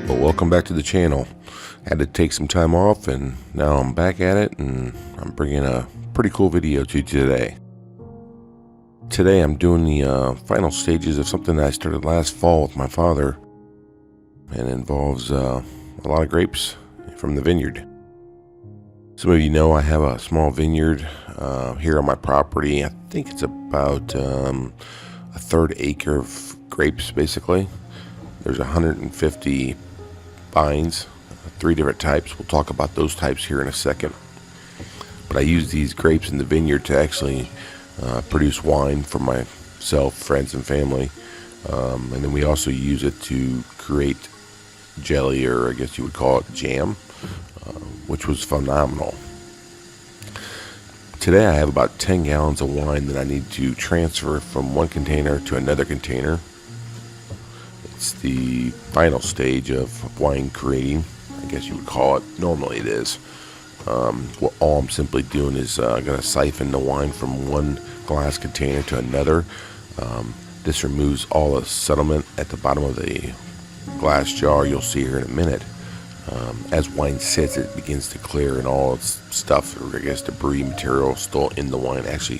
Well, welcome back to the channel. Had to take some time off and now I'm back at it, and I'm bringing a pretty cool video to you today. Today I'm doing the final stages of something that I started last fall with my father, and it involves a lot of grapes from the vineyard. Some of you know I have a small vineyard here on my property. I think it's about a third acre of grapes basically. There's 150 vines, 3 different types. We'll talk about those types here in a second. But I use these grapes in the vineyard to actually produce wine for myself, friends, and family. And then we also use it to create jelly, or I guess you would call it jam, which was phenomenal. Today I have about 10 gallons of wine that I need to transfer from one container to another container. It's the final stage of wine creating, I guess you would call it. Normally it is. All I'm simply doing is going to siphon the wine from one glass container to another. This removes all the sediment at the bottom of the glass jar. You'll see here in a minute. As wine sits, it begins to clear, and all its stuff, or I guess debris material still in the wine, actually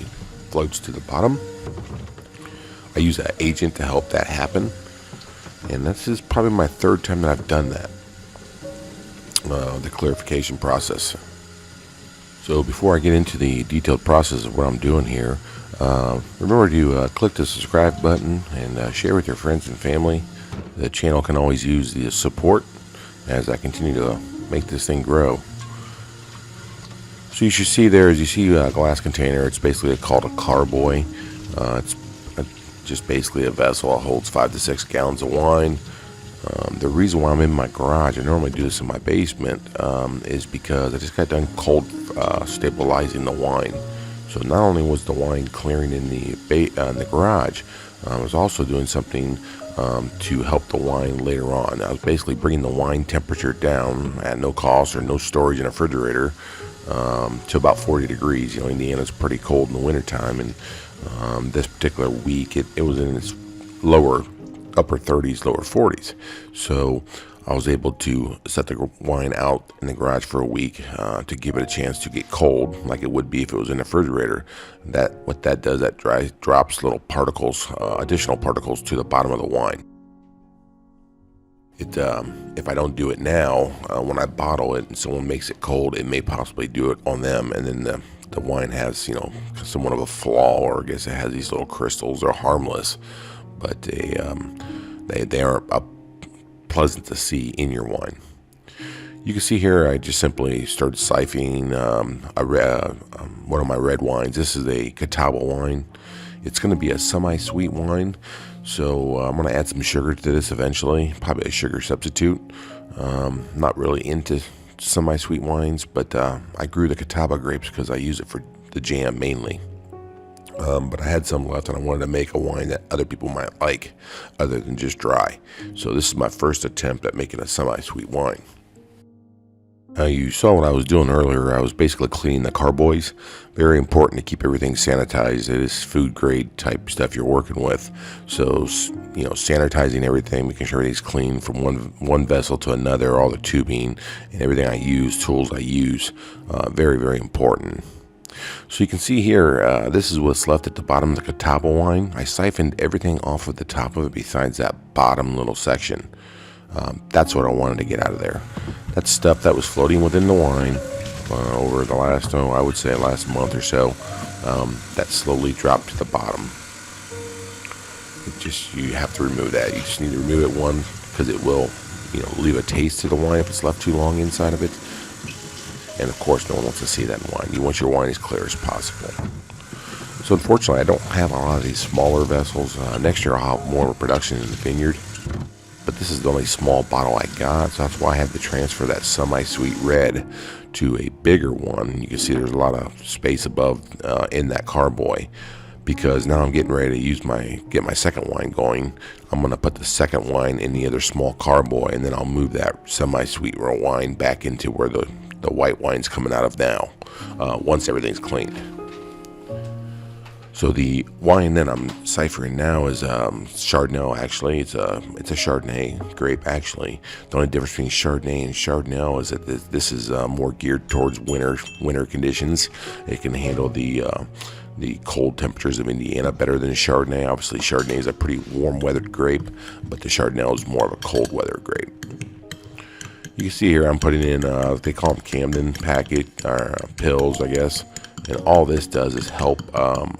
floats to the bottom. I use an agent to help that happen. And this is probably my 3rd time that I've done that, the clarification process. So before I get into the detailed process of what I'm doing here, remember to click the subscribe button and share with your friends and family. The channel can always use the support as I continue to make this thing grow. So you should see there, as you see a glass container, it's basically called a carboy. It's just basically a vessel that holds 5 to 6 gallons of wine. The reason why I'm in my garage, I normally do this in my basement, is because I just got done cold stabilizing the wine. So not only was the wine clearing in the garage, I was also doing something to help the wine later on. I was basically bringing the wine temperature down at no cost or no storage in a refrigerator to about 40 degrees. You know, Indiana's pretty cold in the wintertime, and this particular week it was in its upper 30s, lower 40s. So I was able to set the wine out in the garage for a week to give it a chance to get cold, like it would be if it was in the refrigerator. What that does, that drops little particles, additional particles, to the bottom of the wine. If I don't do it now, when I bottle it and someone makes it cold, it may possibly do it on them, and then the wine has, somewhat of a flaw, or I guess it has these little crystals. They're harmless, but they are pleasant to see in your wine. You can see here I just simply started siphoning one of my red wines. This is a Catawba wine. It's going to be a semi-sweet wine, so I'm going to add some sugar to this eventually, probably a sugar substitute. Not really into semi-sweet wines, but I grew the Catawba grapes because I use it for the jam mainly. But I had some left, and I wanted to make a wine that other people might like, other than just dry. So this is my first attempt at making a semi-sweet wine. You saw what I was doing earlier. I was basically cleaning the carboys. Very important to keep everything sanitized. It is food grade type stuff you're working with. So, sanitizing everything, making sure everything's clean from one vessel to another, all the tubing and everything I use, tools I use, very, very important. So you can see here, this is what's left at the bottom of the Catawba wine. I siphoned everything off of the top of it besides that bottom little section. That's what I wanted to get out of there. That's stuff that was floating within the wine over the last, I would say last month or so, that slowly dropped to the bottom. You have to remove that. You just need to remove it, one, because it will, leave a taste to the wine if it's left too long inside of it. And of course, no one wants to see that in wine. You want your wine as clear as possible. So unfortunately, I don't have a lot of these smaller vessels. Next year, I'll have more of a production in the vineyard. But this is the only small bottle I got, so that's why I had to transfer that semi-sweet red to a bigger one. You can see there's a lot of space above in that carboy, because now I'm getting ready to get my second wine going. I'm going to put the second wine in the other small carboy, and then I'll move that semi-sweet wine back into where the white wine's coming out of now, once everything's cleaned. So the wine that I'm ciphering now is Chardonnay. Actually, it's a Chardonnay grape. Actually, the only difference between Chardonnay and Chardonnay is that this is more geared towards winter conditions. It can handle the cold temperatures of Indiana better than Chardonnay. Obviously, Chardonnay is a pretty warm-weathered grape, but the Chardonnay is more of a cold-weather grape. You can see here I'm putting in, they call them Camden packet or pills, I guess. And all this does is help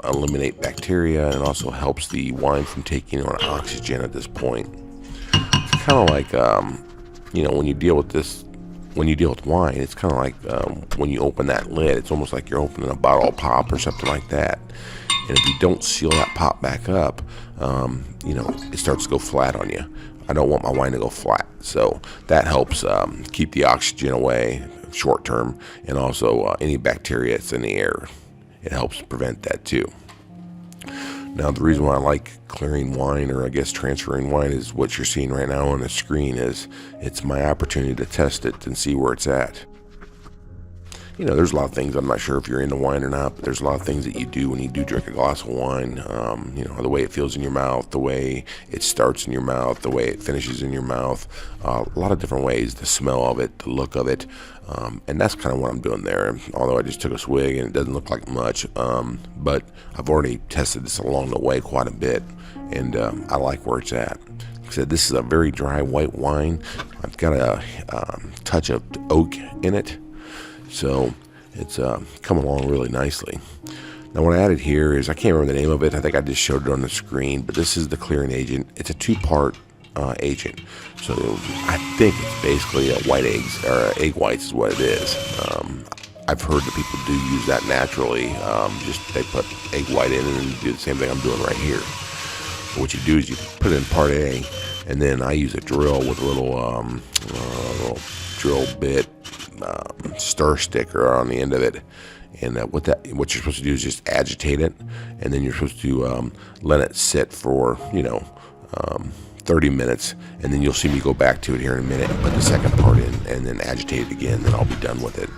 eliminate bacteria, and also helps the wine from taking on oxygen at this point. It's kind of like, when you deal with wine, it's kind of like when you open that lid, it's almost like you're opening a bottle of pop or something like that. And if you don't seal that pop back up, it starts to go flat on you. I don't want my wine to go flat, so that helps keep the oxygen away short term, and also any bacteria that's in the air. It helps prevent that too. Now, the reason why I like clearing wine, or I guess transferring wine, is what you're seeing right now on the screen. Is it's my opportunity to test it and see where it's at. There's a lot of things, I'm not sure if you're into wine or not, but there's a lot of things that you do when you do drink a glass of wine. The way it feels in your mouth, the way it starts in your mouth, the way it finishes in your mouth, a lot of different ways, the smell of it, the look of it, and that's kind of what I'm doing there. Although I just took a swig and it doesn't look like much, but I've already tested this along the way quite a bit, and I like where it's at. Like I said, this is a very dry white wine. I've got a touch of oak in it. So it's come along really nicely. Now, what I added here is, I can't remember the name of it. I think I just showed it on the screen, but this is the clearing agent. It's a 2-part agent. So I think it's basically white eggs, or egg whites is what it is. I've heard that people do use that naturally. Just they put egg white in and do the same thing I'm doing right here. But what you do is you put it in part A, and then I use a drill with a little drill bit, stir sticker on the end of it, and what you're supposed to do is just agitate it, and then you're supposed to let it sit for 30 minutes, and then you'll see me go back to it here in a minute and put the second part in, and then agitate it again, then I'll be done with it.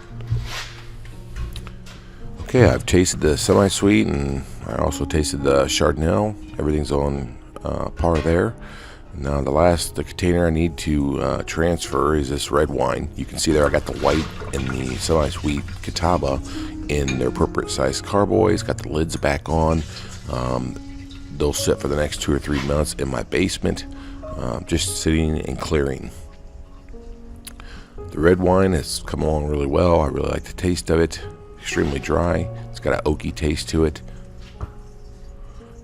Okay, I've tasted the semi-sweet, and I also tasted the Chardonnay. Everything's on par there. Now the container I need to transfer is this red wine. You can see there I got the white and the semi-sweet Catawba in their appropriate size carboys. Got the lids back on. They'll sit for the next 2 or 3 months in my basement, just sitting and clearing. The red wine has come along really well. I really like the taste of it. Extremely dry. It's got an oaky taste to it.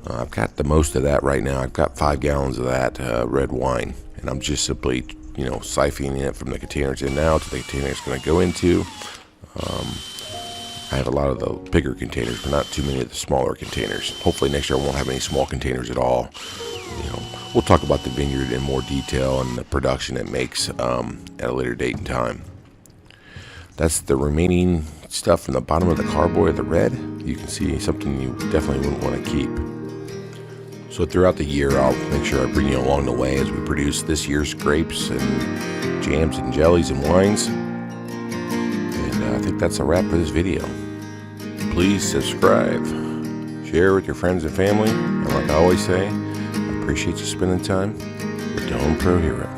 I've got the most of that right now. I've got 5 gallons of that red wine, and I'm just simply, siphoning it from the container in now to the container it's going to go into. I have a lot of the bigger containers, but not too many of the smaller containers. Hopefully next year I won't have any small containers at all. We'll talk about the vineyard in more detail and the production it makes at a later date and time. That's the remaining stuff from the bottom of the carboy of the red. You can see something you definitely wouldn't want to keep. So throughout the year, I'll make sure I bring you along the way as we produce this year's grapes and jams and jellies and wines. And I think that's a wrap for this video. Please subscribe, share with your friends and family, and like I always say, I appreciate you spending time with the Home Pro Hero.